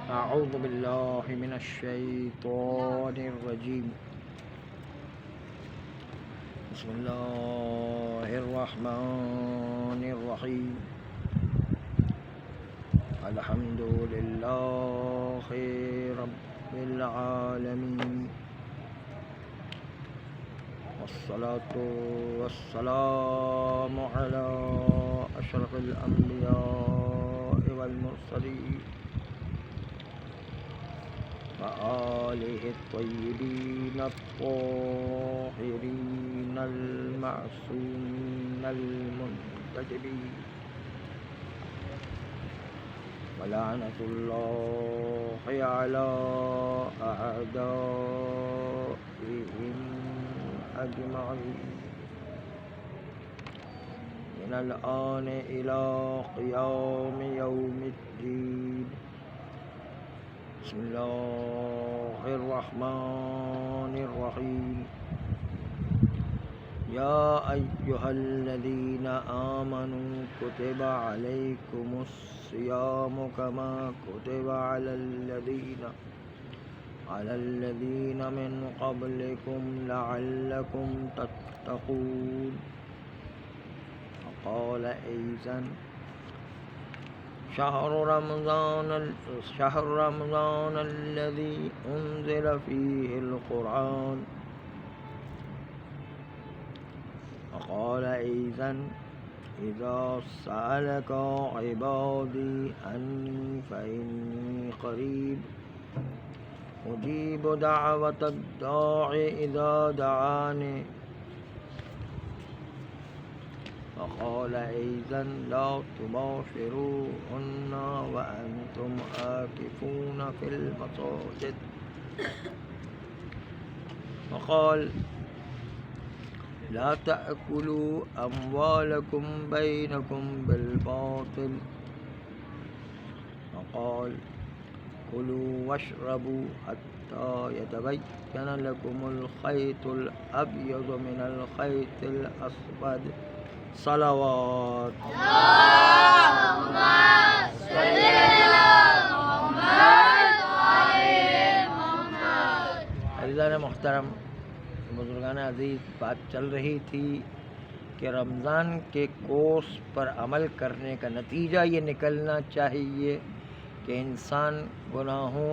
أعوذ بالله من الشيطان الرجيم. بسم الله الرحمن الرحيم. الحمد لله رب العالمين، والصلاة والسلام على أشرف الأنبياء والمرسلين وآله الطيبين الطاهرين المعصومين المنتجبين، ولعنة الله على أعدائهم أجمعين من الآن إلى قيام يوم الدين. بسم الله الرحمن الرحيم. يا أيها الذين آمنوا كتب عليكم الصيام كما كتب على الذين من قبلكم لعلكم تتقون. وقال أيضا شهر رمضان الذي أنزل فيه القرآن. وقال أيضا إذا سألك عبادي عني فإني قريب أجيب دعوة الداع إذا دعاني. وقال أيضا لا تباشروهن وأنتم عاكفون في المساجد. وقال لا تأكلوا أموالكم بينكم بالباطل. وقال كلوا واشربوا حتى يتبين لكم الخيط الأبيض من الخيط الأسود. صلوات. اللهم صل على محمد وعلى محمد. عزیزان محترم، بزرگان عزیز، بات چل رہی تھی کہ رمضان کے کورس پر عمل کرنے کا نتیجہ یہ نکلنا چاہیے کہ انسان گناہوں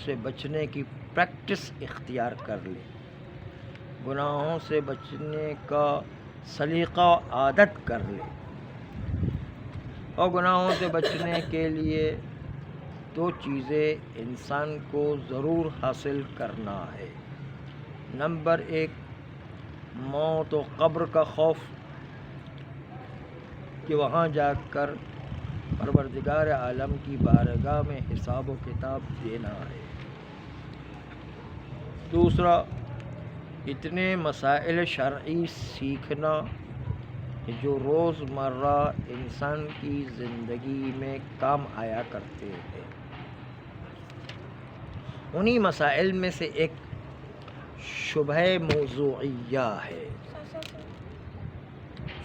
سے بچنے کی پریکٹس اختیار کر لے، گناہوں سے بچنے کا سلیقہ عادت کر لے. اور گناہوں سے بچنے کے لیے دو چیزیں انسان کو ضرور حاصل کرنا ہے. نمبر 1، موت و قبر کا خوف کہ وہاں جا کر پروردگار عالم کی بارگاہ میں حساب و کتاب دینا ہے. دوسرا، اتنے مسائل شرعی سیکھنا جو روز مرہ انسان کی زندگی میں کام آیا کرتے ہیں. انہی مسائل میں سے ایک شبہ موضوعیہ ہے.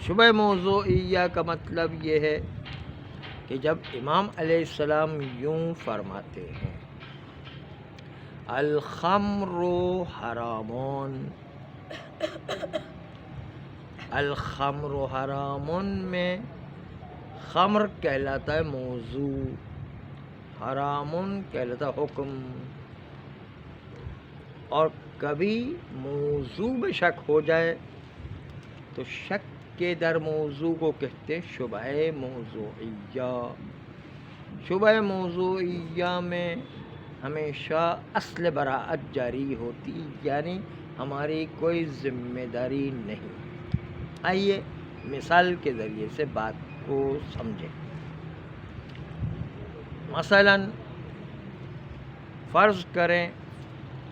شبہ موضوعیہ کا مطلب یہ ہے کہ جب امام علیہ السلام یوں فرماتے ہیں الخمر حرامون، الخمر حرامون میں خمر کہلاتا ہے موضوع، حرامون کہلاتا ہے حکم. اور کبھی موضوع میں شک ہو جائے تو شک کے در موضوع کو کہتے ہیں شبہ موضوعیہ. شبہ موضوعیہ میں ہمیشہ اصل براعت جاری ہوتی، یعنی ہماری کوئی ذمہ داری نہیں. آئیے مثال کے ذریعے سے بات کو سمجھیں. مثلا فرض کریں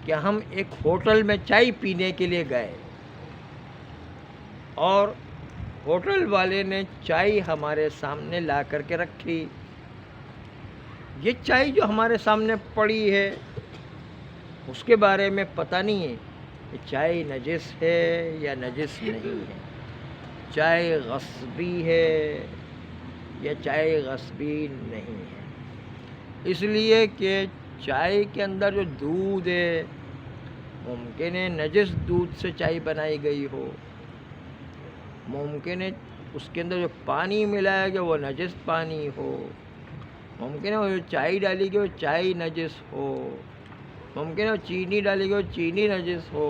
کہ ہم ایک ہوٹل میں چائے پینے کے لیے گئے اور ہوٹل والے نے چائے ہمارے سامنے لا کر کے رکھی. یہ چائے جو ہمارے سامنے پڑی ہے اس کے بارے میں پتہ نہیں ہے کہ چائے نجس ہے یا نجس نہیں ہے، چائے غصبی ہے یا چائے غصبی نہیں ہے. اس لیے کہ چائے کے اندر جو دودھ ہے ممکن ہے نجس دودھ سے چائے بنائی گئی ہو، ممکن ہے اس کے اندر جو پانی ملایا گیا وہ نجس پانی ہو، ممکن ہے وہ جو چائے ڈالی گئی وہ چائے نجس ہو، ممکن ہے وہ چینی ڈالی گئی وہ چینی نجس ہو،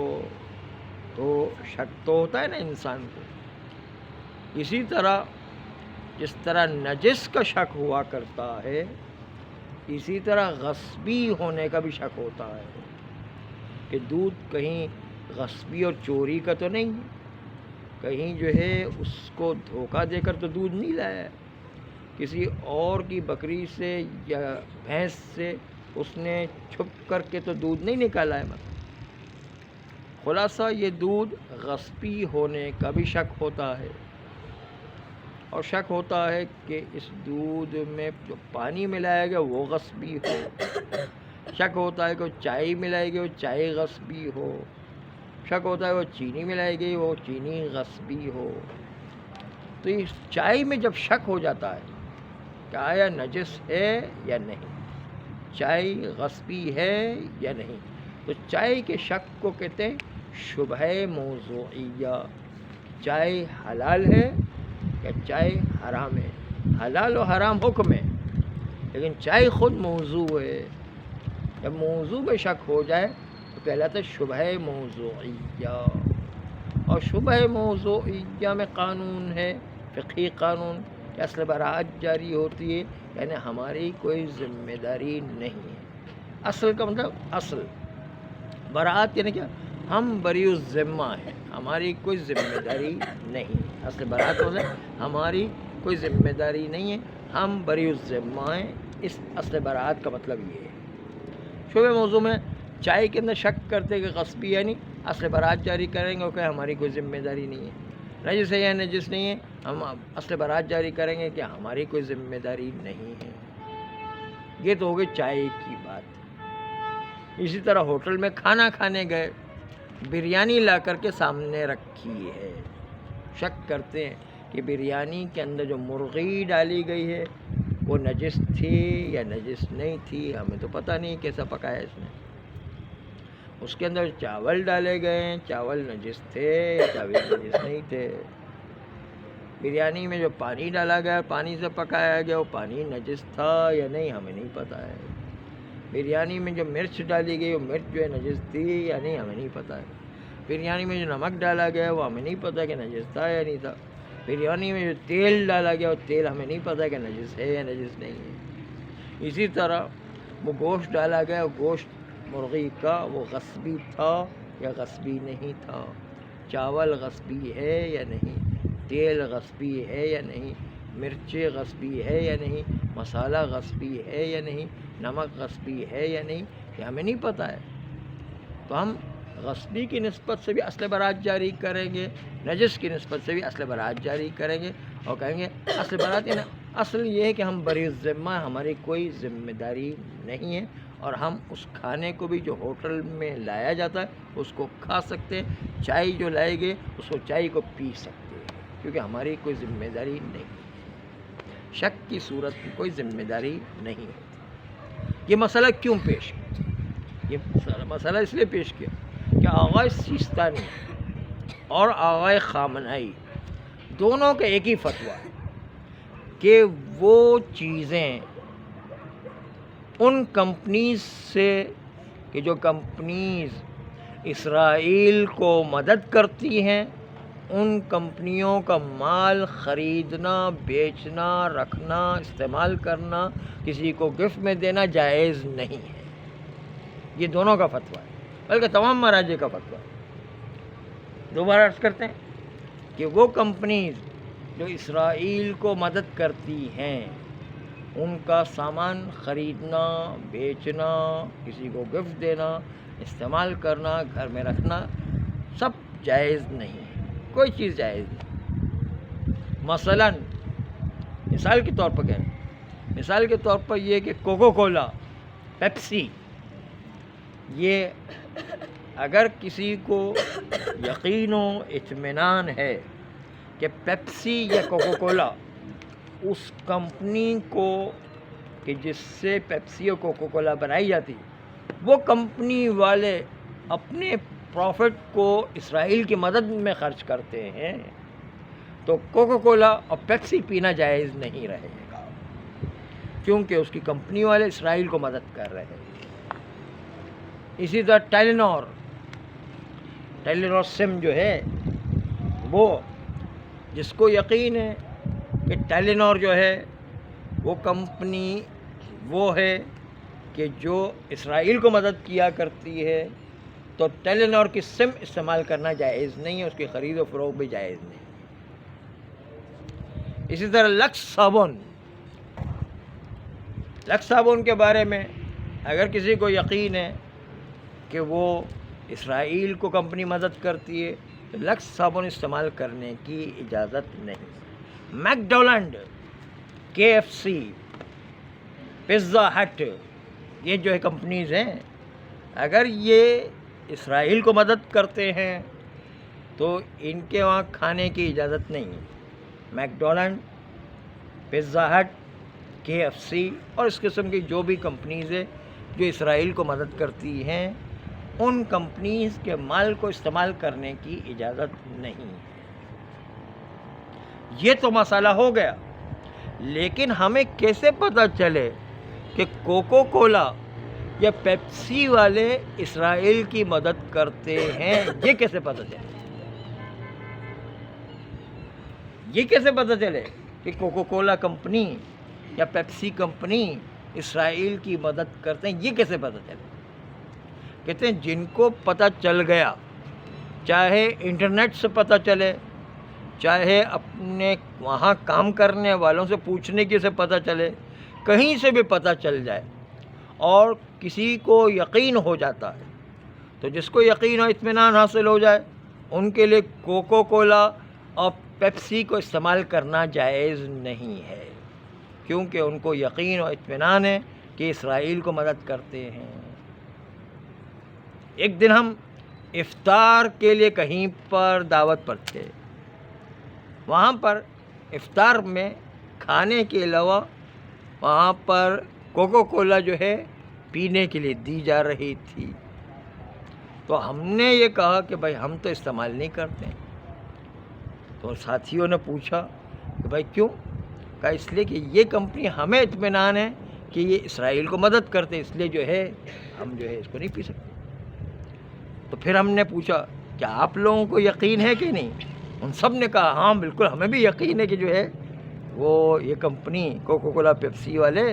تو شک تو ہوتا ہے نا انسان کو۔ اسی طرح جس طرح نجس کا شک ہوا کرتا ہے، اسی طرح غصبی ہونے کا بھی شک ہوتا ہے کہ دودھ کہیں غصبی اور چوری کا تو نہیں، کہیں جو ہے اس کو دھوکہ دے کر تو دودھ نہیں لایا، کسی اور کی بکری سے یا بھینس سے اس نے چھپ کر کے تو دودھ نہیں نکالا ہے۔ خلاصہ یہ دودھ غصبی ہونے کا بھی شک ہوتا ہے، اور شک ہوتا ہے کہ اس دودھ میں جو پانی ملایا گیا وہ غصبی ہو، شک ہوتا ہے کہ وہ چائے ملائی گئی وہ چائے غصبی ہو، شک ہوتا ہے وہ چینی ملائی گئی وہ چینی غصبی ہو۔ تو اس چائے میں جب شک ہو جاتا ہے کہ آیا نجس ہے یا نہیں، چائے غصبی ہے یا نہیں، تو چائے کے شک کو کہتے ہیں شبہ موضوعیہ۔ چائے حلال ہے یا چائے حرام ہے، حلال و حرام حکم ہے، لیکن چائے خود موضوع ہے۔ جب موضوع میں شک ہو جائے تو کہلاتا ہے شبہ موضوعیہ، اور شبہ موضوعیہ میں قانون ہے، فقہی قانون، کہ اصل براءت جاری ہوتی ہے، یعنی ہماری کوئی ذمہ داری نہیں ہے۔ اصل کا مطلب اصل، براءت یعنی کیا، ہم بری الذمہ ہیں، ہماری کوئی ذمہ داری نہیں۔ اصل براءت کا مطلب ہماری کوئی ذمہ داری نہیں ہے، ہم بری الذمہ ہیں، اس اصل براءت کا مطلب یہ ہے۔ شبہ موضوع میں چائے کے اندر شک کرتے کہ غصبی یعنی اصل براءت جاری کریں گے، کہ ہماری کوئی ذمہ داری نہیں ہے، نجس ہے یا نجس نہیں ہے، ہم اصل براءت جاری کریں گے کہ ہماری کوئی ذمہ داری نہیں ہے۔ یہ تو ہو گئی چائے کی بات۔ اسی طرح ہوٹل میں کھانا کھانے گئے، بریانی لا کر کے سامنے رکھی ہے، شک کرتے ہیں کہ بریانی کے اندر جو مرغی ڈالی گئی ہے وہ نجس تھی یا نجس نہیں تھی، ہمیں تو پتہ نہیں کیسا پکایا اس نے۔ اس کے اندر چاول ڈالے گئے ہیں، چاول نجس تھے یا چاول نجس نہیں تھے۔ بریانی میں جو پانی ڈالا گیا، پانی سے پکایا گیا، وہ پانی نجس تھا یا نہیں ہمیں نہیں پتہ ہے۔ بریانی میں جو مرچ ڈالی گئی وہ مرچ جو ہے نجس تھی یا نہیں ہمیں نہیں پتہ ہے۔ بریانی میں جو نمک ڈالا گیا وہ ہمیں نہیں پتہ کہ نجس تھا یا نہیں تھا۔ بریانی میں جو تیل ڈالا گیا وہ تیل ہمیں نہیں پتہ کہ نجس ہے یا نجس نہیں ہے۔ اسی طرح وہ گوشت ڈالا گیا، وہ گوشت مرغی کا وہ غصبی تھا یا غصبی نہیں تھا، چاول غصبی ہے یا نہیں، تیل غصبی ہے یا نہیں، مرچ غصبی ہے یا نہیں، مسالہ غصبی ہے یا نہیں، نمک غصبی ہے یا نہیں، یہ ہمیں نہیں پتہ ہے۔ تو ہم غصبی کی نسبت سے بھی اصل براءت جاری کریں گے، نجس کی نسبت سے بھی اصل براءت جاری کریں گے، اور کہیں گے اصل براءت ہے نا، اصل یہ ہے کہ ہم بری الذمہ، ہماری کوئی ذمہ داری نہیں ہے، اور ہم اس کھانے کو بھی جو ہوٹل میں لایا جاتا ہے اس کو کھا سکتے ہیں، چائے جو لائے گئے اس کو چائے کو پی سکتے ہیں، کیونکہ ہماری کوئی ذمہ داری نہیں، شک کی صورت میں کوئی ذمہ داری نہیں ہوتی۔ یہ مسئلہ کیوں پیش کیا؟ یہ مسئلہ اس لیے پیش کیا کہ آغا سیستانی اور آغا خامنہئی دونوں کا ایک ہی فتویٰ ہے کہ وہ چیزیں ان کمپنیز سے، کہ جو کمپنیز اسرائیل کو مدد کرتی ہیں، ان کمپنیوں کا مال خریدنا، بیچنا، رکھنا، استعمال کرنا، کسی کو گفٹ میں دینا جائز نہیں ہے۔ یہ دونوں کا فتویٰ ہے، بلکہ تمام مراجع کا فتویٰ ہے۔ دوبارہ عرض کرتے ہیں کہ وہ کمپنیز جو اسرائیل کو مدد کرتی ہیں، ان کا سامان خریدنا، بیچنا، کسی کو گفٹ دینا، استعمال کرنا، گھر میں رکھنا، سب جائز نہیں ہے، کوئی چیز جائز نہیں۔ مثلاً مثال کے طور پر کہیں، مثال کے طور پر یہ کہ کوکو کولا، پیپسی، یہ اگر کسی کو یقین و اطمینان ہے کہ پیپسی یا کوکو کولا اس کمپنی کو کہ جس سے پیپسی اور کوکو کولا بنائی جاتی، وہ کمپنی والے اپنے پروفٹ کو اسرائیل کی مدد میں خرچ کرتے ہیں، تو کوکو کولا اور پیپسی پینا جائز نہیں رہے گا، کیونکہ اس کی کمپنی والے اسرائیل کو مدد کر رہے ہیں۔ اسی طرح ٹیلینور سم جو ہے، وہ جس کو یقین ہے کہ ٹیلینور جو ہے وہ کمپنی وہ ہے کہ جو اسرائیل کو مدد کیا کرتی ہے، تو ٹیلینور کی سم استعمال کرنا جائز نہیں ہے، اس کی خرید و فروخت بھی جائز نہیں۔ اسی طرح لکس صابن کے بارے میں اگر کسی کو یقین ہے کہ وہ اسرائیل کو کمپنی مدد کرتی ہے، تو لکس صابن استعمال کرنے کی اجازت نہیں۔ میک ڈونلڈ، KFC، پیزا ہٹ، یہ جو ہے کمپنیز ہیں، اگر یہ اسرائیل کو مدد کرتے ہیں تو ان کے وہاں کھانے کی اجازت نہیں ہے۔ میک ڈونلڈ، پیزا ہٹ، KFC اور اس قسم کی جو بھی کمپنیز ہیں جو اسرائیل کو مدد کرتی ہیں، ان کمپنیز کے مال کو استعمال کرنے کی اجازت نہیں ہے۔ یہ تو مسئلہ ہو گیا، لیکن ہمیں کیسے پتہ چلے کہ کوکو کولا یا پیپسی والے اسرائیل کی مدد کرتے ہیں؟ یہ کیسے پتہ چلے؟ یہ کیسے پتہ چلے کہ کوکو کولا کمپنی یا پیپسی کمپنی اسرائیل کی مدد کرتے ہیں؟ یہ کیسے پتہ چلے؟ کہتے ہیں جن کو پتہ چل گیا، چاہے انٹرنیٹ سے پتہ چلے، چاہے اپنے وہاں کام کرنے والوں سے پوچھنے کی سے پتہ چلے، کہیں سے بھی پتہ چل جائے اور کسی کو یقین ہو جاتا ہے، تو جس کو یقین اور اطمینان حاصل ہو جائے، ان کے لیے کوکو کولا اور پیپسی کو استعمال کرنا جائز نہیں ہے، کیونکہ ان کو یقین اور اطمینان ہے کہ اسرائیل کو مدد کرتے ہیں۔ ایک دن ہم افطار کے لیے کہیں پر دعوت پر تھے، وہاں پر افطار میں کھانے کے علاوہ وہاں پر کوکو کولا جو ہے پینے کے لیے دی جا رہی تھی، تو ہم نے یہ کہا کہ بھائی ہم تو استعمال نہیں کرتے ہیں۔ تو ساتھیوں نے پوچھا کہ بھائی کیوں؟ کہا اس لیے کہ یہ کمپنی ہمیں اطمینان ہے کہ یہ اسرائیل کو مدد کرتے، اس لیے جو ہے ہم جو ہے اس کو نہیں پی سکتے۔ تو پھر ہم نے پوچھا کیا آپ لوگوں کو یقین ہے کہ نہیں؟ ان سب نے کہا ہاں بالکل ہمیں بھی یقین ہے کہ جو ہے وہ یہ کمپنی کوکو کولا پیپسی والے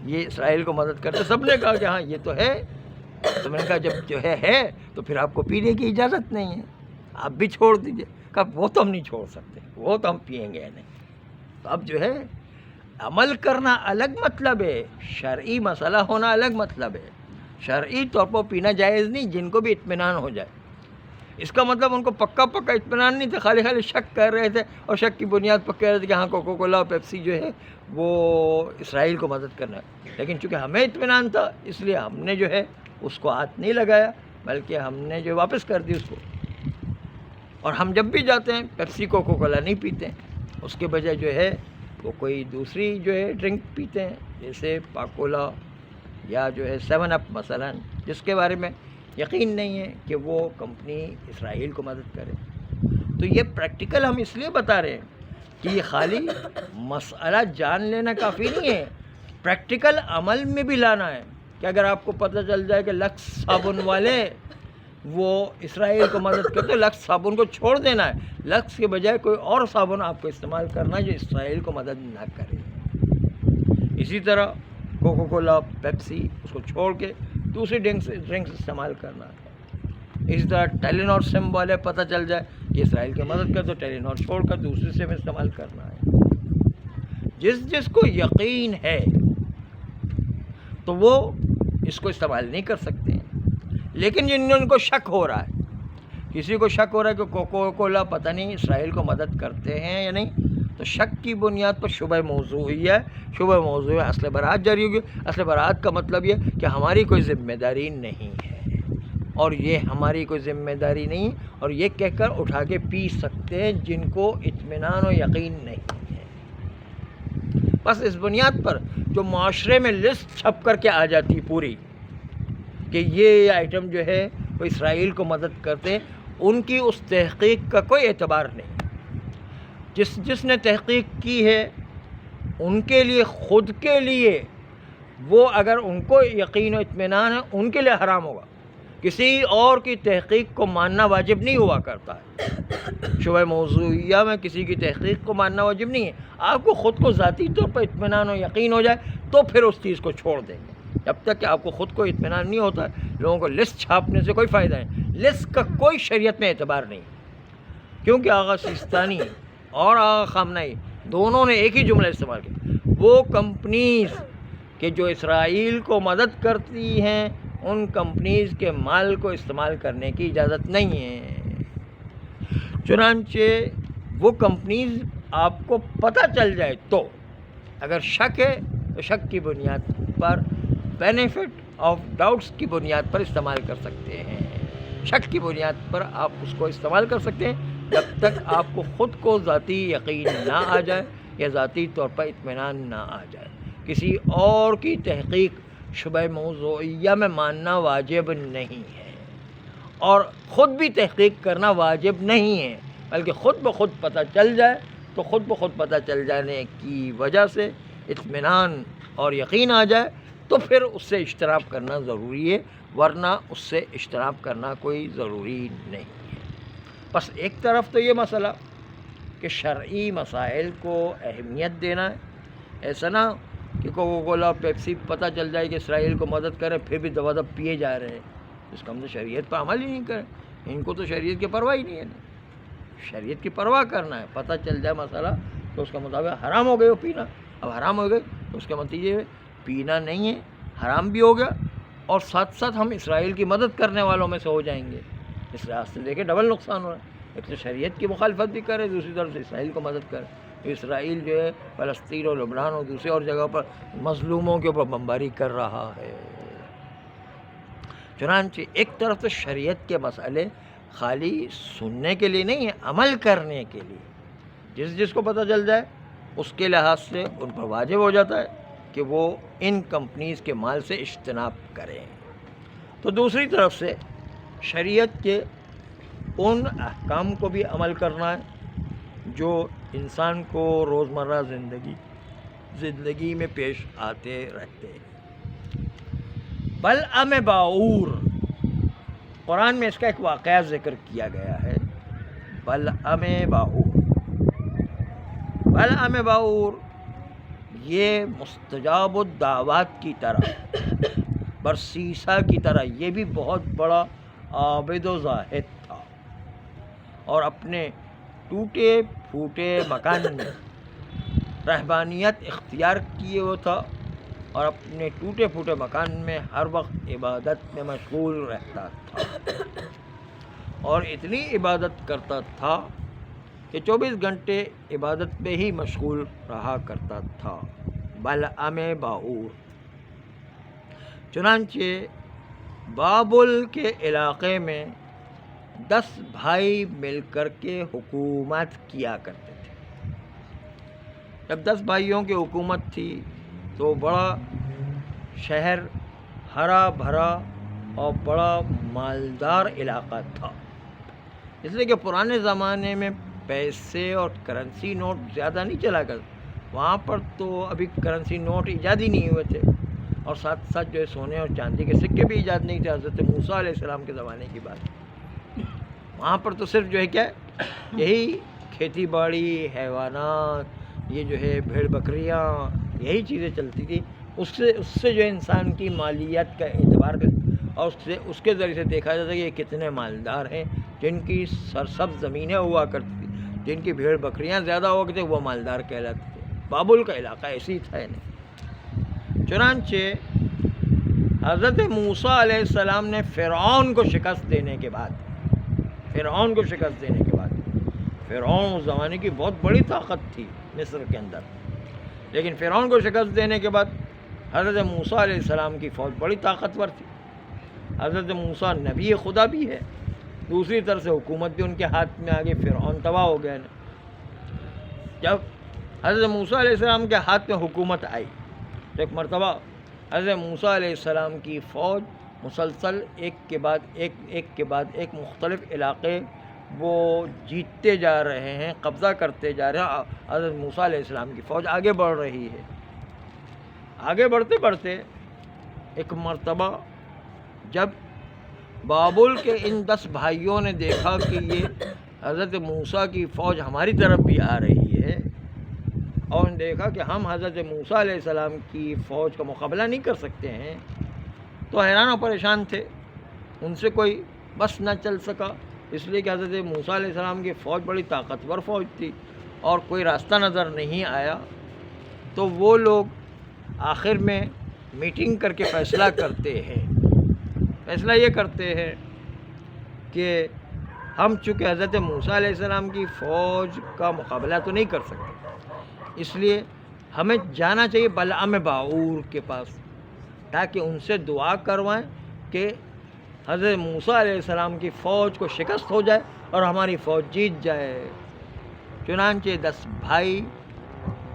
یہ اسرائیل کو مدد کرتے۔ سب نے کہا کہ ہاں یہ تو ہے۔ تو میں نے کہا جب جو ہے تو پھر آپ کو پینے کی اجازت نہیں ہے، آپ بھی چھوڑ دیجئے۔ کہا وہ تو ہم نہیں چھوڑ سکتے، وہ تو ہم پئیں گے نہیں۔ تو اب جو ہے عمل کرنا الگ مطلب ہے، شرعی مسئلہ ہونا الگ مطلب ہے۔ شرعی طور پر پینا جائز نہیں، جن کو بھی اطمینان ہو جائے۔ اس کا مطلب ان کو پکا اطمینان نہیں تھا، خالی شک کر رہے تھے، اور شک کی بنیاد پر کہہ رہے تھے کہ ہاں کوکو کولا اور پیپسی جو ہے وہ اسرائیل کو مدد کرنا ہے۔ لیکن چونکہ ہمیں اطمینان تھا، اس لیے ہم نے جو ہے اس کو ہاتھ نہیں لگایا، بلکہ ہم نے جو واپس کر دی اس کو۔ اور ہم جب بھی جاتے ہیں پیپسی کوکو کولا نہیں پیتے ہیں، اس کے بجائے جو ہے وہ کوئی دوسری جو ہے ڈرنک پیتے ہیں، جیسے پاکولا یا جو ہے 7 اپ مثلا، جس کے بارے میں یقین نہیں ہے کہ وہ کمپنی اسرائیل کو مدد کرے۔ تو یہ پریکٹیکل ہم اس لیے بتا رہے ہیں کہ یہ خالی مسئلہ جان لینا کافی نہیں ہے، پریکٹیکل عمل میں بھی لانا ہے، کہ اگر آپ کو پتہ چل جائے کہ لکس صابن والے وہ اسرائیل کو مدد کرتے، تو لکس صابن کو چھوڑ دینا ہے، لکس کے بجائے کوئی اور صابن آپ کو استعمال کرنا ہے جو اسرائیل کو مدد نہ کرے۔ اسی طرح کوکو کولا، پیپسی، اس کو چھوڑ کے دوسری ڈرنکس استعمال کرنا ہے۔ اسی طرح ٹیلینور سم والے پتہ چل جائے کہ اسرائیل کی مدد کرے تو ٹیلینور چھوڑ کر دوسری سم استعمال کرنا ہے۔ جس کو یقین ہے تو وہ اس کو استعمال نہیں کر سکتے ہیں، لیکن جن کو شک ہو رہا ہے، کسی کو شک ہو رہا ہے کہ کوکو کولا پتہ نہیں اسرائیل کو مدد کرتے ہیں یا نہیں، تو شک کی بنیاد پر شبہ موضوع ہوئی ہے، شبہ موضوع ہے، اصل برات جاری ہوگی۔ اصل برات کا مطلب یہ کہ ہماری کوئی ذمہ داری نہیں ہے، اور یہ ہماری کوئی ذمہ داری نہیں، اور یہ کہہ کر اٹھا کے پی سکتے ہیں جن کو اطمینان و یقین نہیں ہے۔ بس اس بنیاد پر جو معاشرے میں لسٹ چھپ کر کے آ جاتی پوری کہ یہ آئٹم جو ہے وہ اسرائیل کو مدد کرتے، ان کی اس تحقیق کا کوئی اعتبار نہیں۔ جس نے تحقیق کی ہے ان کے لیے، خود کے لیے، وہ اگر ان کو یقین و اطمینان ہے ان کے لیے حرام ہوگا۔ کسی اور کی تحقیق کو ماننا واجب نہیں ہوا کرتا ہے۔ شبہ موضوعیہ میں کسی کی تحقیق کو ماننا واجب نہیں ہے۔ آپ کو خود کو ذاتی طور پر اطمینان و یقین ہو جائے تو پھر اس چیز کو چھوڑ دیں گے۔ جب تک کہ آپ کو خود کو اطمینان نہیں ہوتا ہے، لوگوں کو لسٹ چھاپنے سے کوئی فائدہ نہیں۔ لسٹ کا کوئی شریعت میں اعتبار نہیں، کیونکہ آغا سیستانی اور آغا خامنہئی دونوں نے ایک ہی جملہ استعمال کیا، وہ کمپنیز کہ جو اسرائیل کو مدد کرتی ہیں ان کمپنیز کے مال کو استعمال کرنے کی اجازت نہیں ہے۔ چنانچہ وہ کمپنیز آپ کو پتہ چل جائے تو اگر شک ہے تو شک کی بنیاد پر، بینیفٹ آف ڈاؤٹس کی بنیاد پر استعمال کر سکتے ہیں۔ شک کی بنیاد پر آپ اس کو استعمال کر سکتے ہیں جب تک آپ کو خود کو ذاتی یقین نہ آ جائے یا ذاتی طور پر اطمینان نہ آ جائے۔ کسی اور کی تحقیق شبہ موضوعیہ میں ماننا واجب نہیں ہے، اور خود بھی تحقیق کرنا واجب نہیں ہے، بلکہ خود بخود پتہ چل جائے تو خود بخود پتہ چل جانے کی وجہ سے اطمینان اور یقین آ جائے تو پھر اس سے اجتناب کرنا ضروری ہے، ورنہ اس سے اجتناب کرنا کوئی ضروری نہیں ہے۔ بس ایک طرف تو یہ مسئلہ کہ شرعی مسائل کو اہمیت دینا ہے، ایسا نہ کہ کوکا کولا پیپسی پتہ چل جائے کہ اسرائیل کو مدد کرے پھر بھی دبا دب پیے جا رہے ہیں۔ اس کا ہم تو شریعت پر عمل ہی نہیں کریں، ان کو تو شریعت کی پرواہ ہی نہیں ہے۔ شریعت کی پرواہ کرنا ہے، پتہ چل جائے مسئلہ تو اس کا مطابق حرام ہو گئے وہ پینا۔ اب حرام ہو گئے تو اس کے نتیجے میں پینا نہیں ہے، حرام بھی ہو گیا، اور ساتھ ساتھ ہم اسرائیل کی مدد کرنے والوں میں سے ہو جائیں گے۔ اس راستے سے دیکھیں ڈبل نقصان ہو رہا ہے، ایک تو شریعت کی مخالفت بھی کرے، دوسری طرف سے اسرائیل کو مدد کرے۔ اسرائیل جو ہے فلسطین اور لبنان اور دوسری اور جگہ پر مظلوموں کے اوپر بمباری کر رہا ہے۔ چنانچہ ایک طرف تو شریعت کے مسئلے خالی سننے کے لیے نہیں ہیں، عمل کرنے کے لیے جس کو پتہ چل جائے اس کے لحاظ سے ان پر واجب ہو جاتا ہے کہ وہ ان کمپنیز کے مال سے اجتناب کریں۔ تو دوسری طرف سے شریعت کے ان احکام کو بھی عمل کرنا ہے جو انسان کو روزمرہ زندگی میں پیش آتے رہتے ہیں۔ بلعم باعور، قرآن میں اس کا ایک واقعہ ذکر کیا گیا ہے۔ بلعم باعور یہ مستجاب الدعوات کی طرح، برسیسا کی طرح یہ بھی بہت بڑا عابد و زاہد تھا، اور اپنے ٹوٹے پھوٹے مکان میں رہبانیت اختیار کیے ہوا تھا، اور اپنے ٹوٹے پھوٹے مکان میں ہر وقت عبادت میں مشغول رہتا تھا، اور اتنی عبادت کرتا تھا کہ 24 گھنٹے عبادت میں ہی مشغول رہا کرتا تھا۔ بلعم باعور چنانچہ بابل کے علاقے میں 10 بھائی مل کر کے حکومت کیا کرتے تھے۔ جب 10 بھائیوں کی حکومت تھی تو بڑا شہر ہرا بھرا اور بڑا مالدار علاقہ تھا، اس لیے کہ پرانے زمانے میں پیسے اور کرنسی نوٹ زیادہ نہیں چلا کرتے، وہاں پر تو ابھی کرنسی نوٹ ایجاد ہی نہیں ہوئے تھے، اور ساتھ ساتھ جو ہے سونے اور چاندی کے سکے بھی ایجاد نہیں تھے، حضرت موسیٰ علیہ السلام کے زمانے کی بات۔ وہاں پر تو صرف جو ہے کیا یہی کھیتی باڑی، حیوانات، یہ جو ہے بھیڑ بکریاں، یہی چیزیں چلتی تھی۔ اس سے جو انسان کی مالیات کا اعتبار اور اس کے ذریعے سے دیکھا جاتا ہے کہ یہ کتنے مالدار ہیں، جن کی سرسبز زمینیں ہوا کرتی تھیں، جن کی بھیڑ بکریاں زیادہ ہوا کرتی وہ مالدار کہلاتے تھے۔ بابل کا علاقہ ایسی تھا نہیں۔ چنانچہ حضرت موسیٰ علیہ السلام نے فرعون کو شکست دینے کے بعد فرعون اس زمانے کی بہت بڑی طاقت تھی مصر کے اندر، لیکن فرعون کو شکست دینے کے بعد حضرت موسیٰ علیہ السلام کی فوج بڑی طاقتور تھی۔ حضرت موسیٰ نبی خدا بھی ہے، دوسری طرف سے حکومت بھی ان کے ہاتھ میں آ گئی، فرعون تباہ ہو گیا نا۔ جب حضرت موسیٰ علیہ السلام کے ہاتھ میں حکومت آئی تو ایک مرتبہ حضرت موسیٰ علیہ السلام کی فوج مسلسل ایک کے بعد ایک مختلف علاقے وہ جیتتے جا رہے ہیں، قبضہ کرتے جا رہے ہیں. حضرت موسیٰ علیہ السلام کی فوج آگے بڑھ رہی ہے. آگے بڑھتے بڑھتے ایک مرتبہ جب بابل کے ان 10 بھائیوں نے دیکھا کہ یہ حضرت موسیٰ کی فوج ہماری طرف بھی آ رہی ہے، اور انہوں نے دیکھا کہ ہم حضرت موسیٰ علیہ السلام کی فوج کا مقابلہ نہیں کر سکتے ہیں، تو حیران و پریشان تھے. ان سے کوئی بس نہ چل سکا، اس لیے کہ حضرت موسیٰ علیہ السلام کی فوج بڑی طاقتور فوج تھی اور کوئی راستہ نظر نہیں آیا. تو وہ لوگ آخر میں میٹنگ کر کے فیصلہ یہ کرتے ہیں کہ ہم چونکہ حضرت موسیٰ علیہ السلام کی فوج کا مقابلہ تو نہیں کر سکتے، اس لیے ہمیں جانا چاہیے بلعام باعور کے پاس تاکہ ان سے دعا کروائیں کہ حضرت موسیٰ علیہ السلام کی فوج کو شکست ہو جائے اور ہماری فوج جیت جائے. چنانچہ 10 بھائی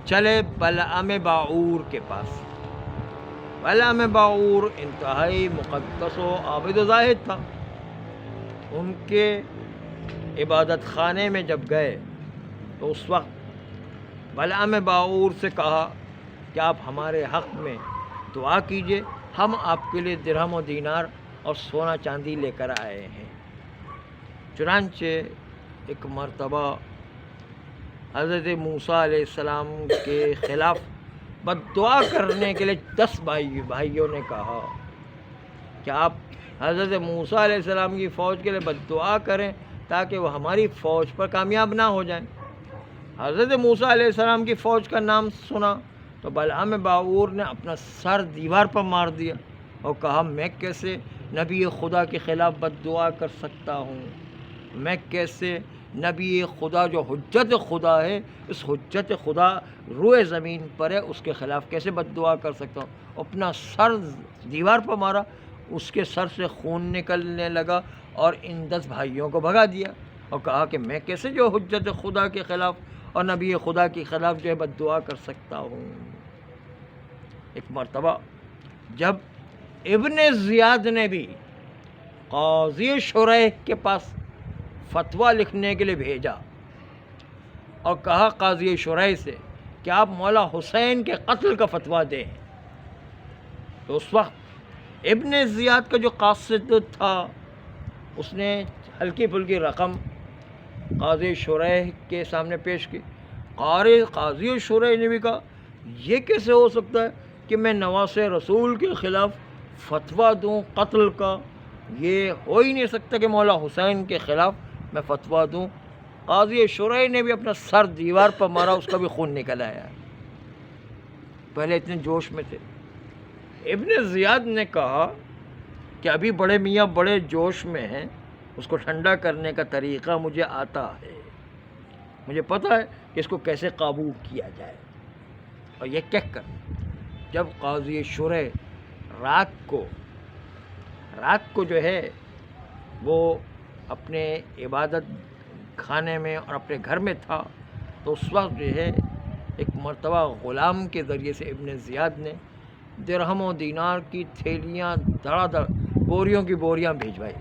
چلے بلعام باعور کے پاس. بلعام باعور انتہائی مقدس و عابد و زاہد تھا. ان کے عبادت خانے میں جب گئے تو اس وقت بلعام باعور سے کہا کہ آپ ہمارے حق میں دعا کیجئے، ہم آپ کے لیے درہم و دینار اور سونا چاندی لے کر آئے ہیں. چنانچہ ایک مرتبہ حضرت موسیٰ علیہ السلام کے خلاف بد دعا کرنے کے لیے 10 بھائیوں نے کہا کہ آپ حضرت موسیٰ علیہ السلام کی فوج کے لیے بد دعا کریں تاکہ وہ ہماری فوج پر کامیاب نہ ہو جائیں. حضرت موسیٰ علیہ السلام کی فوج کا نام سنا تو بلعام باعور نے اپنا سر دیوار پر مار دیا اور کہا میں کیسے نبی خدا کے خلاف بد دعا کر سکتا ہوں؟ میں کیسے نبی خدا جو حجت خدا ہے، اس حجت خدا روئے زمین پر ہے، اس کے خلاف کیسے بد دعا کر سکتا ہوں؟ اپنا سر دیوار پر مارا، اس کے سر سے خون نکلنے لگا اور ان 10 بھائیوں کو بھگا دیا اور کہا کہ میں کیسے جو حجت خدا کے خلاف اور نبی خدا کے خلاف جو ہے بد دعا کر سکتا ہوں. ایک مرتبہ جب ابن زیاد نے بھی قاضی شریح کے پاس فتویٰ لکھنے کے لیے بھیجا اور کہا قاضی شریح سے کہ آپ مولا حسین کے قتل کا فتویٰ دیں، تو اس وقت ابن زیاد کا جو قاصد تھا اس نے ہلکی پھلکی رقم قاضی شریح کے سامنے پیش کی. قاضی شریح نے بھی کہا یہ کیسے ہو سکتا ہے کہ میں نواز رسول کے خلاف فتویٰ دوں قتل کا؟ یہ ہو ہی نہیں سکتا کہ مولا حسین کے خلاف میں فتویٰ دوں. قاضی شریح نے بھی اپنا سر دیوار پر مارا، اس کا بھی خون نکل آیا. پہلے اتنے جوش میں تھے. ابن زیاد نے کہا کہ ابھی بڑے میاں بڑے جوش میں ہیں، اس کو ٹھنڈا کرنے کا طریقہ مجھے آتا ہے، مجھے پتہ ہے کہ اس کو کیسے قابو کیا جائے. اور یہ کہہ کر جب قاضی شریح رات کو جو ہے وہ اپنے عبادت خانے میں اور اپنے گھر میں تھا، تو اس وقت جو ہے ایک مرتبہ غلام کے ذریعے سے ابن زیاد نے درہم و دینار کی تھیلیاں دھڑا دھڑ بوریوں کی بوریاں بھیجوائی.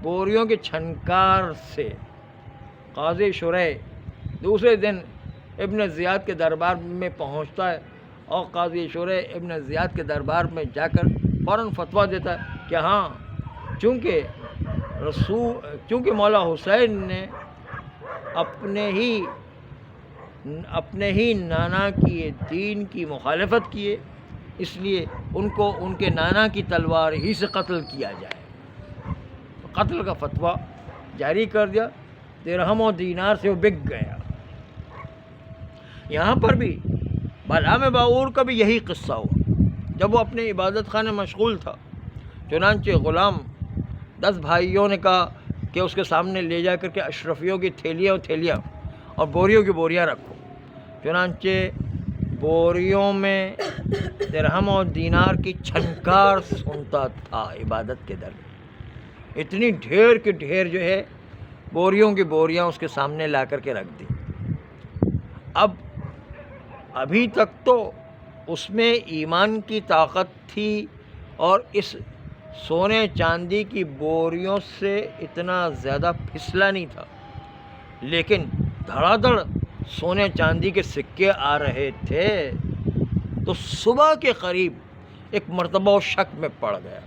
بوریوں کے چھنکار سے قاضی شریح دوسرے دن ابن زیاد کے دربار میں پہنچتا ہے اور قاضی شریح ابن زیاد کے دربار میں جا کر فوراً فتویٰ دیتا ہے کہ ہاں چونکہ مولا حسین نے اپنے ہی نانا کی دین کی مخالفت کی ہے، اس لیے ان کو ان کے نانا کی تلوار ہی سے قتل کیا جائے. قتل کا فتویٰ جاری کر دیا، درہم و دینار سے وہ بک گیا. یہاں پر بھی بلعام باعور کا بھی یہی قصہ ہوا. جب وہ اپنے عبادت خانے مشغول تھا، چنانچہ غلام 10 بھائیوں نے کہا کہ اس کے سامنے لے جا کر کے اشرفیوں کی تھیلیاں اور بوریوں کی بوریاں رکھو. چنانچہ بوریوں میں درہم و دینار کی چھنکار سنتا تھا عبادت کے در. اتنی ڈھیر کی ڈھیر جو ہے بوریوں کی بوریاں اس کے سامنے لا کر کے رکھ دی. اب ابھی تک تو اس میں ایمان کی طاقت تھی اور اس سونے چاندی کی بوریوں سے اتنا زیادہ پھسلا نہیں تھا، لیکن دھڑا دھڑ سونے چاندی کے سکے آ رہے تھے تو صبح کے قریب ایک مرتبہ وہ شک میں پڑ گیا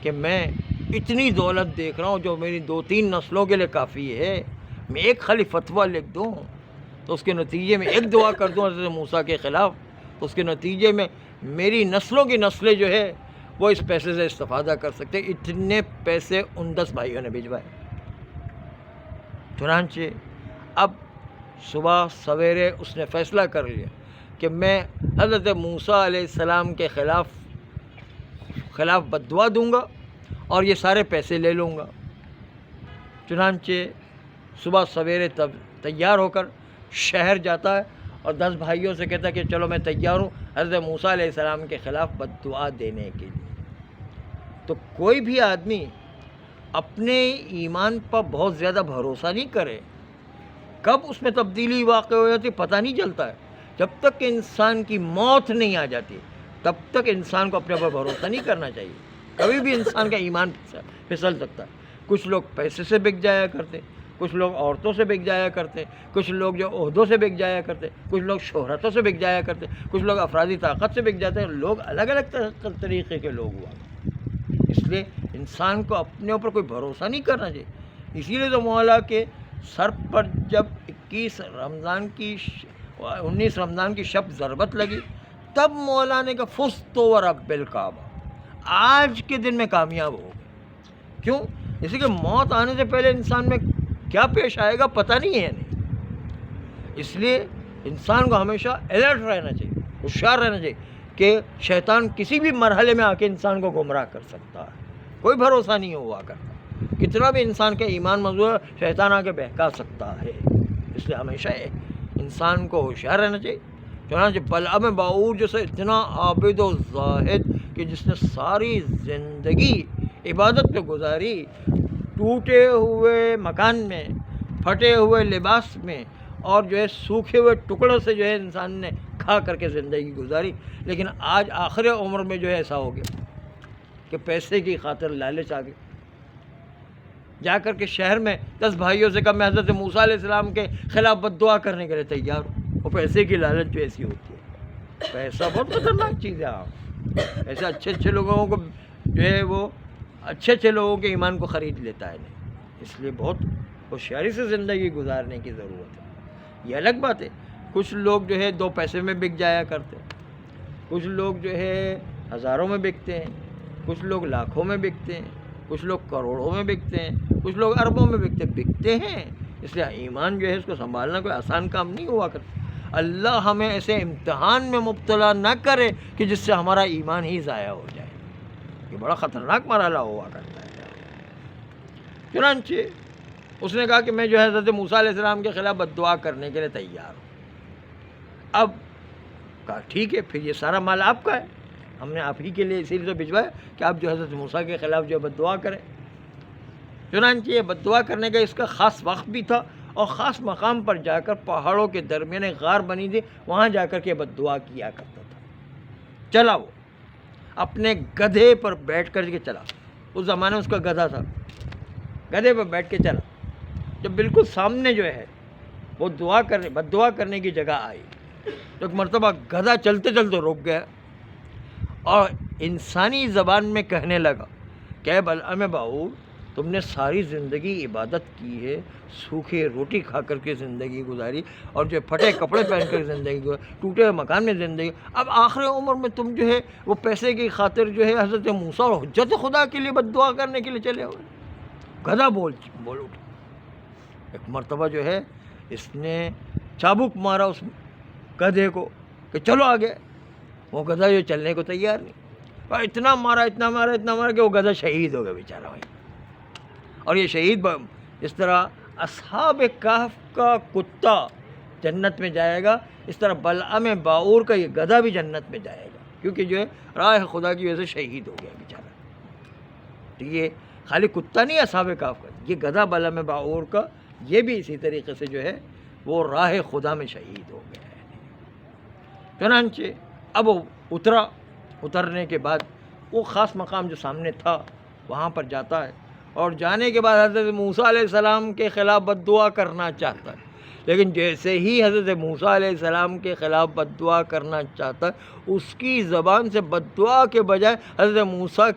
کہ میں اتنی دولت دیکھ رہا ہوں جو میری 2-3 نسلوں کے لیے کافی ہے، میں ایک خالی فتویٰ لکھ دوں تو اس کے نتیجے میں ایک دعا کر دوں حضرت موسیٰ کے خلاف تو اس کے نتیجے میں میری نسلوں کی نسلیں جو ہے وہ اس پیسے سے استفادہ کر سکتے. اتنے پیسے ان 10 بھائیوں نے بھجوائے. چنانچہ اب صبح سویرے اس نے فیصلہ کر لیا کہ میں حضرت موسیٰ علیہ السلام کے خلاف بددعا دوں گا اور یہ سارے پیسے لے لوں گا. چنانچہ صبح سویرے تیار ہو کر شہر جاتا ہے اور 10 بھائیوں سے کہتا ہے کہ چلو میں تیار ہوں حضرت موسیٰ علیہ السلام کے خلاف بددعا دینے کے لیے. تو کوئی بھی آدمی اپنے ایمان پر بہت زیادہ بھروسہ نہیں کرے. کب اس میں تبدیلی واقع ہو جاتی پتہ نہیں چلتا ہے. جب تک کہ انسان کی موت نہیں آ جاتی تب تک انسان کو اپنے پر بھروسہ نہیں کرنا چاہیے. کبھی بھی انسان کا ایمان پھسل سکتا ہے. کچھ لوگ پیسے سے بک جایا کرتے، کچھ لوگ عورتوں سے بک جایا کرتے، کچھ لوگ جو عہدوں سے بک جایا کرتے، کچھ لوگ شہرتوں سے بک جایا کرتے، کچھ لوگ افرادی طاقت سے بک جاتے ہیں. لوگ الگ الگ طریقے کے لوگ ہوا. اس لیے انسان کو اپنے اوپر کوئی بھروسہ نہیں کرنا چاہیے. اسی لیے تو مولا کے سر پر جب 19 رمضان کی شب ضربت لگی تب مولا نے کہا فزت ورب الکعبہ، آج کے دن میں کامیاب ہو گئے. کیوں؟ اسی کہ موت آنے سے پہلے انسان میں کیا پیش آئے گا پتہ نہیں ہے. اس لیے انسان کو ہمیشہ الرٹ رہنا چاہیے، ہوشیار رہنا چاہیے کہ شیطان کسی بھی مرحلے میں آ کے انسان کو گمراہ کر سکتا ہے. کوئی بھروسہ نہیں ہوا کرتا. کتنا بھی انسان کا ایمان مضبوط ہے شیطان آ کے بہکا سکتا ہے. اس لیے ہمیشہ انسان کو ہوشیار رہنا چاہیے. چنانچہ بلعم باعور جیسے اتنا عابد و زاہد کہ جس نے ساری زندگی عبادت پہ گزاری، ٹوٹے ہوئے مکان میں، پھٹے ہوئے لباس میں اور جو ہے سوکھے ہوئے ٹکڑوں سے جو ہے انسان نے کھا کر کے زندگی گزاری، لیکن آج آخر عمر میں جو ہے ایسا ہو گیا کہ پیسے کی خاطر لالچ آ گئی. جا کر کے شہر میں 10 بھائیوں سے کہا میں حضرت موسیٰ علیہ السلام کے خلاف بددعا کرنے کے لیے تیار ہوں. وہ پیسے کی لالچ جو ایسی ہوتی ہے. پیسہ بہت خطرناک چیز ہے. ایسے اچھے لوگوں کو جو ہے وہ اچھے لوگوں کے ایمان کو خرید لیتا ہے. نہیں، اس لیے بہت ہوشیاری سے زندگی گزارنے کی ضرورت ہے. یہ الگ بات ہے کچھ لوگ جو ہے 2 پیسے میں بک جایا کرتے ہیں، کچھ لوگ جو ہے ہزاروں میں بکتے ہیں، کچھ لوگ لاکھوں میں بکتے ہیں، کچھ لوگ کروڑوں میں بکتے ہیں، کچھ لوگ اربوں میں بکتے ہیں. اس لیے ایمان جو ہے اس کو سنبھالنا کوئی آسان کام نہیں ہوا کرتا. اللہ ہمیں ایسے امتحان میں مبتلا نہ کرے کہ جس سے ہمارا ایمان ہی ضائع ہو جائے. یہ بڑا خطرناک مرحلہ ہوا کرتا ہے. چنانچہ اس نے کہا کہ میں جو ہے حضرت موسیٰ علیہ السلام کے خلاف بددعا کرنے کے لیے تیار ہوں. اب کہا ٹھیک ہے پھر یہ سارا مال آپ کا ہے، ہم نے آپ ہی کے لیے اسی لیے بھجوایا کہ آپ جو حضرت موسیٰ کے خلاف جو بددعا کریں. چنانچہ یہ بددعا کرنے کا اس کا خاص وقت بھی تھا اور خاص مقام پر جا کر پہاڑوں کے درمیان ایک غار بنی تھی، وہاں جا کر کے بددعا کیا کرتا تھا. چلا وہ اپنے گدھے پر بیٹھ کر کے چلا. اس زمانے میں اس کا گدھا تھا. گدھے پر بیٹھ کے چلا. جب بالکل سامنے جو ہے وہ بددعا کرنے کی جگہ آئی تو ایک مرتبہ گدھا چلتے چلتے رک گیا اور انسانی زبان میں کہنے لگا کہ اے بلعم باعور، تم نے ساری زندگی عبادت کی ہے، سوکھی روٹی کھا کر کے زندگی گزاری اور جو پھٹے کپڑے پہن کر زندگی گزاری، ٹوٹے ہوئے مکان میں زندگی. اب آخر عمر میں تم جو ہے وہ پیسے کی خاطر جو ہے حضرت موسیٰ اور حجت خدا کے لیے بددعا کرنے کے لیے چلے ہوئے. گدھا بول اٹھا. ایک مرتبہ جو ہے اس نے چابک مارا اس گدھے کو کہ چلو آگے. وہ گدھا جو چلنے کو تیار نہیں. اور اتنا مارا کہ وہ گدھا شہید ہو گیا بیچارہ بھائی. اور یہ شہید اس طرح اصحاب کہف کا کتا جنت میں جائے گا، اس طرح بلعم باعور کا یہ گدھا بھی جنت میں جائے گا، کیونکہ جو ہے راہ خدا کی وجہ سے شہید ہو گیا بیچارہ. تو یہ خالی کتا نہیں اصحاب کہف کا، یہ گدھا بلعم باعور کا یہ بھی اسی طریقے سے جو ہے وہ راہ خدا میں شہید ہو گیا ہے. چنانچہ اب وہ اترنے کے بعد وہ خاص مقام جو سامنے تھا وہاں پر جاتا ہے، اور جانے کے بعد حضرت موسیٰ علیہ السلام کے خلاف بد دعا کرنا چاہتا ہے، لیکن جیسے ہی حضرت موسیٰ علیہ السلام کے خلاف بد دعا کرنا چاہتا ہے، اس کی زبان سے بد دعا کے بجائے حضرت موسیٰ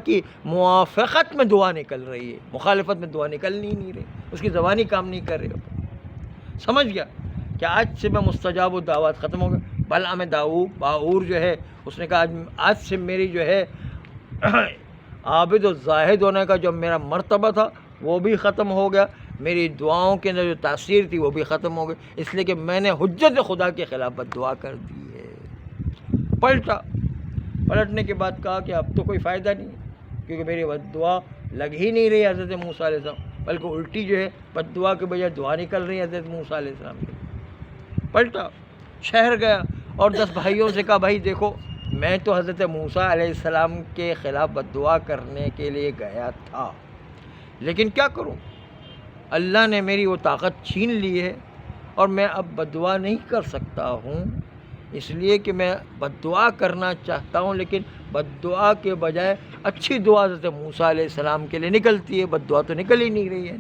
کی موافقت میں دعا نکل رہی ہے، مخالفت میں دعا نکل نہیں رہی، اس کی زبانی کام نہیں کر رہی ہو۔ سمجھ گیا کہ آج سے میں مستجاب الدعوات ختم ہو گیا۔ بلعام باعور جو ہے اس نے کہا آج سے میری جو ہے عابد و زاہد ہونے کا جو میرا مرتبہ تھا وہ بھی ختم ہو گیا، میری دعاؤں کے اندر جو تاثیر تھی وہ بھی ختم ہو گئی، اس لیے کہ میں نے حجت خدا کے خلاف بد دعا کر دی ہے۔ پلٹنے کے بعد کہا کہ اب تو کوئی فائدہ نہیں، کیونکہ میری بد دعا لگ ہی نہیں رہی حضرت موسیٰ علیہ السلام، بلکہ الٹی جو ہے بد دعا کے بجائے دعا نکل رہی ہے حضرت موسیٰ علیہ السلام کی۔ پلٹا، شہر گیا اور 10 بھائیوں سے کہا بھائی دیکھو میں تو حضرت موسیٰ علیہ السلام کے خلاف بد دعا کرنے کے لیے گیا تھا، لیکن کیا کروں، اللہ نے میری وہ طاقت چھین لی ہے اور میں اب بد دعا نہیں کر سکتا ہوں، اس لیے کہ میں بد دعا کرنا چاہتا ہوں لیکن بد دعا کے بجائے اچھی دعا حضرت موسیٰ علیہ السلام کے لیے نکلتی ہے، بد دعا تو نکل ہی نہیں رہی ہے۔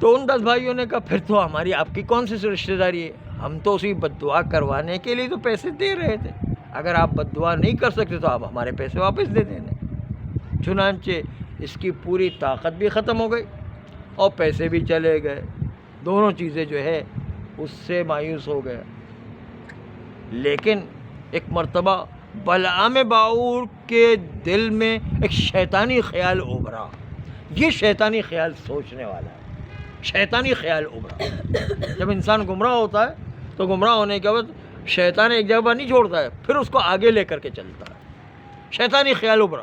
تو ان 10 بھائیوں نے کہا پھر تو ہماری آپ کی کون سی رشتہ داری ہے، ہم تو اسی بد دعا کروانے کے لیے تو پیسے دے رہے تھے، اگر آپ بد دعا نہیں کر سکتے تو آپ ہمارے پیسے واپس دے دینا۔ چنانچہ اس کی پوری طاقت بھی ختم ہو گئی اور پیسے بھی چلے گئے، دونوں چیزیں جو ہے اس سے مایوس ہو گیا۔ لیکن ایک مرتبہ بلعام باعور کے دل میں ایک شیطانی خیال ابھرا، یہ شیطانی خیال سوچنے والا ہے، شیطانی خیال ابھرا۔ جب انسان گمراہ ہوتا ہے تو گمراہ ہونے کے بعد شیطان ایک جگہ نہیں چھوڑتا ہے، پھر اس کو آگے لے کر کے چلتا ہے۔ شیطانی خیال ابھرا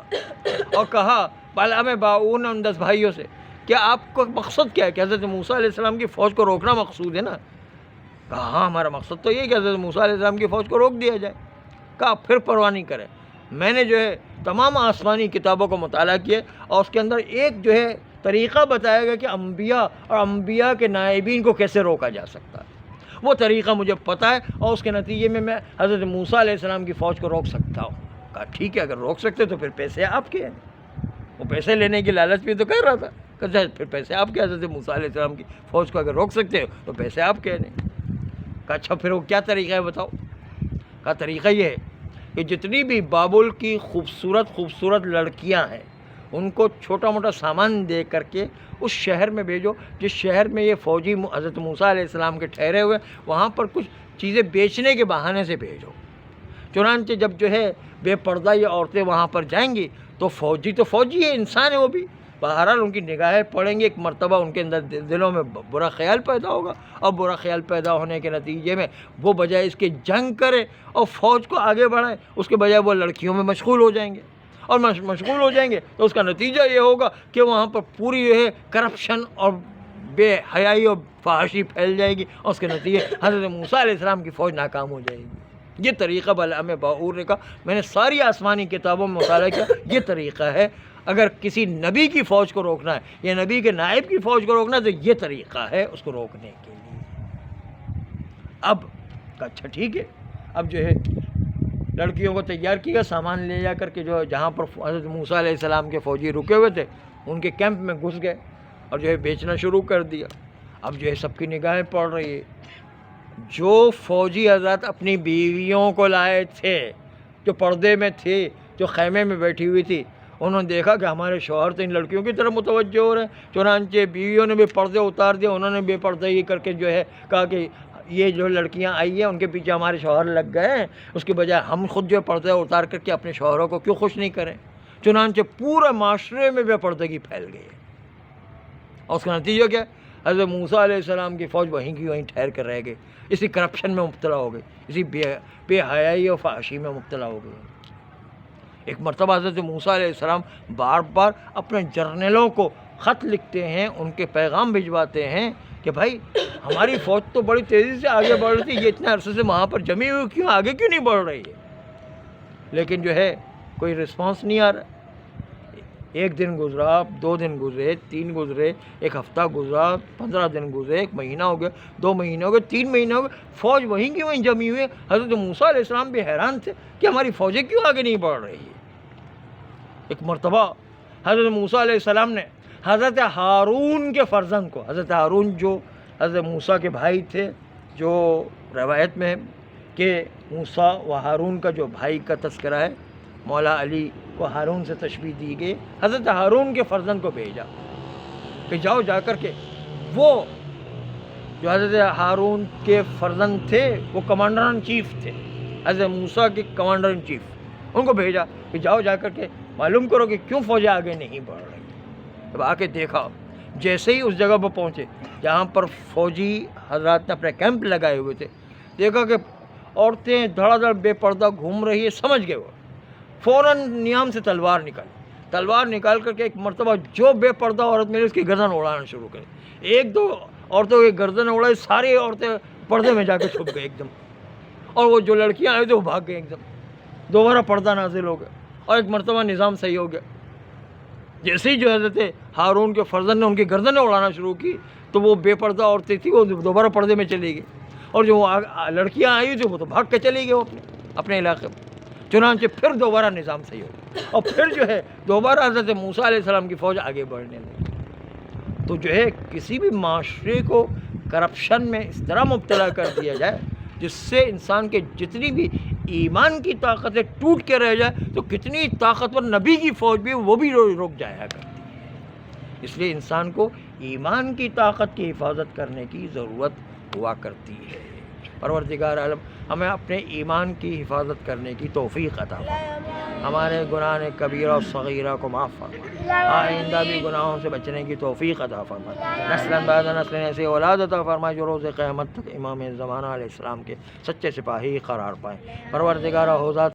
اور کہا بلعام باعور نے ان 10 بھائیوں سے کہ آپ کو مقصد کیا ہے، کہ حضرت موسیٰ علیہ السلام کی فوج کو روکنا مقصود ہے نا؟ کہا ہاں ہمارا مقصد تو یہ ہے کہ حضرت موسیٰ علیہ السلام کی فوج کو روک دیا جائے۔ کہا پھر پرواہ نہیں کریں، میں نے جو ہے تمام آسمانی کتابوں کو مطالعہ کیا اور اس کے اندر ایک جو ہے طریقہ بتایا گیا کہ انبیاء اور انبیاء کے نائبین کو کیسے روکا جا سکتا ہے، وہ طریقہ مجھے پتہ ہے اور اس کے نتیجے میں حضرت موسیٰ علیہ السلام کی فوج کو روک سکتا ہوں۔ کہا ٹھیک ہے، اگر روک سکتے تو پھر پیسے آپ کے ہیں، وہ پیسے لینے کی لالچ بھی تو کر رہا تھا، کہ پھر پیسے آپ کے، حضرت موسیٰ علیہ السلام کی فوج کو اگر روک سکتے ہو تو پیسے آپ کے نہیں۔ کہا اچھا پھر وہ کیا طریقہ ہے بتاؤ؟ کہا طریقہ یہ ہے کہ جتنی بھی بابل کی خوبصورت لڑکیاں ہیں ان کو چھوٹا موٹا سامان دے کر کے اس شہر میں بھیجو جس شہر میں یہ فوجی حضرت موسیٰ علیہ السلام کے ٹھہرے ہوئے، وہاں پر کچھ چیزیں بیچنے کے بہانے سے بھیجو۔ چنانچہ جب جو ہے بے پردہ یہ عورتیں وہاں پر جائیں گی تو فوجی ہے، انسان ہے وہ بھی، بہرحال ان کی نگاہیں پڑیں گی، ایک مرتبہ ان کے اندر دلوں میں برا خیال پیدا ہوگا اور برا خیال پیدا ہونے کے نتیجے میں وہ بجائے اس کے جنگ کرے اور فوج کو آگے بڑھائیں، اس کے بجائے وہ لڑکیوں میں مشغول ہو جائیں گے، اور مشغول ہو جائیں گے تو اس کا نتیجہ یہ ہوگا کہ وہاں پر پوری جو ہے کرپشن اور بے حیائی اور فحاشی پھیل جائے گی، اور اس کے نتیجے حضرت موسیٰ علیہ السلام کی فوج ناکام ہو جائے گی۔ یہ طریقہ بلعام باعور نے کہا، میں نے ساری آسمانی کتابوں میں مطالعہ کیا، یہ طریقہ ہے، اگر کسی نبی کی فوج کو روکنا ہے یا نبی کے نائب کی فوج کو روکنا ہے تو یہ طریقہ ہے اس کو روکنے کے لیے۔ اب اچھا ٹھیک ہے، اب جو ہے لڑکیوں کو تیار کیا، سامان لے جا کر کے جو جہاں پر حضرت موسیٰ علیہ السلام کے فوجی رکے ہوئے تھے ان کے کیمپ میں گھس گئے اور جو ہے بیچنا شروع کر دیا۔ اب جو ہے سب کی نگاہیں پڑ رہی ہے، جو فوجی حضرات اپنی بیویوں کو لائے تھے، جو پردے میں تھی، جو خیمے میں بیٹھی ہوئی تھی، انہوں نے دیکھا کہ ہمارے شوہر تو ان لڑکیوں کی طرف متوجہ ہو رہے ہیں، چنانچہ بیویوں نے بھی پردے اتار دیا، انہوں نے بے پردگی کر کے جو ہے کہا کہ یہ جو لڑکیاں آئی ہیں ان کے پیچھے ہمارے شوہر لگ گئے ہیں، اس کے بجائے ہم خود جو ہے پردے اتار کر کے اپنے شوہروں کو کیوں خوش نہیں کریں۔ چنانچہ پورے معاشرے میں بے پردگی پھیل گئی ہے، اور اس کا نتیجہ کیا؟ حضرت موسیٰ علیہ السلام کی فوج وہیں کی وہیں ٹھہر کر رہ گئی، اسی کرپشن میں مبتلا ہو گئی، اسی بے حیائی اور فحاشی میں مبتلا ہو گئی۔ ایک مرتبہ حضرت موسیٰ علیہ السلام بار بار اپنے جرنیلوں کو خط لکھتے ہیں، ان کے پیغام بھجواتے ہیں کہ بھائی ہماری فوج تو بڑی تیزی سے آگے بڑھ رہی تھی، یہ اتنے عرصے سے وہاں پر جمی ہوئی کیوں آگے کیوں نہیں بڑھ رہی ہے؟ لیکن جو ہے کوئی رسپانس نہیں آ رہا۔ ایک دن گزرا، 2 دن گزرے، 3 گزرے، ایک ہفتہ گزرا، 15 دن گزرے، ایک مہینہ ہو گیا، 2 مہینے ہو گئے، 3 مہینے ہو گئے، فوج وہیں کی وہیں جمی ہوئی ہے۔ حضرت موسیٰ علیہ السلام بھی حیران تھے کہ ہماری فوجیں کیوں آگے نہیں بڑھ رہی ہے۔ ایک مرتبہ حضرت موسیٰ علیہ السلام نے حضرت ہارون کے فرزند کو، حضرت ہارون جو حضرت موسیٰ کے بھائی تھے، جو روایت میں ہے کہ موسیٰ و ہارون کا جو بھائی کا تذکرہ ہے، مولا علی کو ہارون سے تشبیہ دی گئی، حضرت ہارون کے فرزند کو بھیجا کہ جاؤ جا کر کے وہ جو حضرت ہارون کے فرزند تھے وہ کمانڈر ان چیف تھے، حضرت موسیٰ کے کمانڈر ان چیف، ان کو بھیجا کہ جاؤ جا کر کے معلوم کرو کہ کیوں فوجیں آگے نہیں بڑھ رہی۔ جب آ کے دیکھا، جیسے ہی اس جگہ پر پہنچے جہاں پر فوجی حضرات نے اپنے کیمپ لگائے ہوئے تھے، دیکھا کہ عورتیں دھڑا دھڑ بے پردہ گھوم رہی ہے، سمجھ گئے وہ، فوراً نیام سے تلوار نکال کر کے ایک مرتبہ جو بے پردہ عورت ملی اس کی گردن اڑانا شروع کری۔ 1-2 عورتوں کی گردن اڑائی، ساری عورتیں پردے میں جا کے چھپ گئی ایک دم، اور وہ جو لڑکیاں آئی تھیں وہ بھاگ گئی ایک دم، دوبارہ پردہ نازل ہو گیا اور ایک مرتبہ نظام صحیح ہو گیا۔ جیسے ہی جو حضرت ہارون کے فرزند نے ان کی گردنیں اڑانا شروع کی تو وہ بے پردہ عورتیں تھیں وہ دوبارہ پردے میں چلی گئی، اور جو لڑکیاں آئی تھیں وہ تو بھاگ کے چلی گئی وہ اپنے علاقے میں۔ چنانچہ پھر دوبارہ نظام صحیح ہو گیا، اور پھر جو ہے دوبارہ حضرت موسیٰ علیہ السلام کی فوج آگے بڑھنے لگی۔ تو جو ہے کسی بھی معاشرے کو کرپشن میں اس طرح مبتلا کر دیا جائے جس سے انسان کے جتنی بھی ایمان کی طاقتیں ٹوٹ کے رہ جائے، تو کتنی طاقتور نبی کی فوج بھی وہ بھی رک جایا کرتی ہے۔ اس لیے انسان کو ایمان کی طاقت کی حفاظت کرنے کی ضرورت ہوا کرتی ہے۔ پروردگار عالم ہمیں اپنے ایمان کی حفاظت کرنے کی توفیق عطا فرمائے، ہمارے گناہ کبیرہ اور صغیرہ کو معاف فرمائے، آئندہ بھی گناہوں سے بچنے کی توفیق عطا فرمائے، نسلاً بعد نسل ایسی اولاد عطا فرمائے جو روز قیامت تک امام زمانہ علیہ السلام کے سچے سپاہی قرار پائیں۔ پروردگار حوضات